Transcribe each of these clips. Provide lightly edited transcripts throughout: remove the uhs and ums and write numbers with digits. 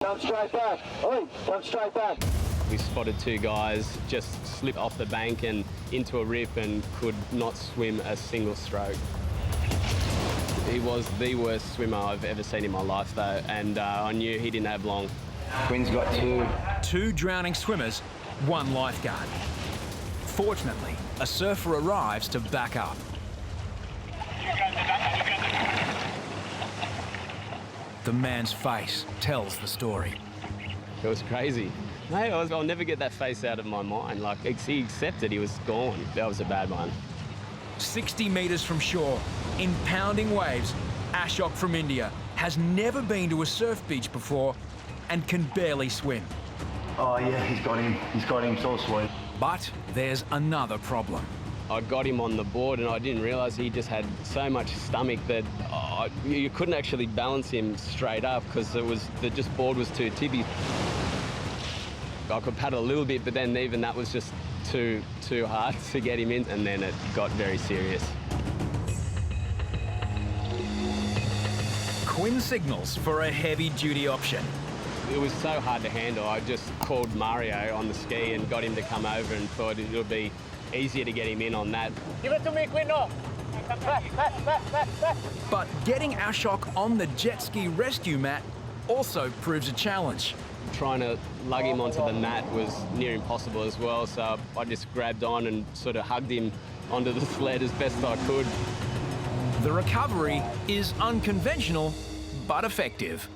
Come straight back. Oi, come straight back. We spotted two guys just slip off the bank and into a rip and could not swim a single stroke. He was the worst swimmer I've ever seen in my life, though, and I knew he didn't have long. Quinn's got two. Two drowning swimmers, one lifeguard. Fortunately, a surfer arrives to back up. The man's face tells the story. It was crazy. Hey, I'll never get that face out of my mind. Like, he accepted he was gone. That was a bad one. 60 metres from shore, in pounding waves, Ashok from India has never been to a surf beach before and can barely swim. Oh yeah, he's got him. He's got him so sweet. But there's another problem. I got him on the board and I didn't realise he just had so much stomach that you couldn't actually balance him straight up because the board was too tibby. I could paddle a little bit, but then even that was just too hard to get him in, and then it got very serious. Quinn signals for a heavy-duty option. It was so hard to handle. I just called Mario on the ski and got him to come over and thought it would be easier to get him in on that. Give it to me, Quinn. No. But getting Ashok on the jet ski rescue mat also proves a challenge. Trying to lug him onto the mat was near impossible as well, so I just grabbed on and sort of hugged him onto the sled as best I could. The recovery is unconventional, but effective.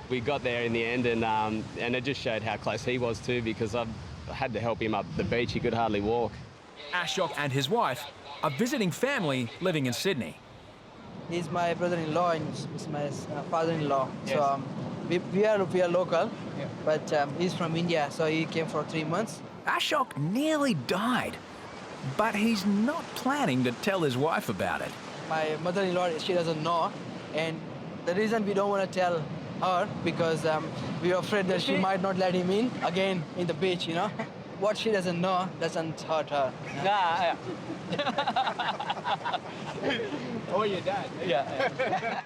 We got there in the end, and it just showed how close he was too, because I had to help him up the beach. He could hardly walk. Ashok and his wife are visiting family living in Sydney. He's my brother-in-law and he's my father-in-law. Yes. So we are local, yeah. But he's from India, so he came for 3 months. Ashok nearly died, but he's not planning to tell his wife about it. My mother-in-law, she doesn't know, and the reason we don't want to tell her because we're afraid that she might not let him in again in the beach, you know. What she doesn't know doesn't hurt her. Nah. Or your dad. Yeah.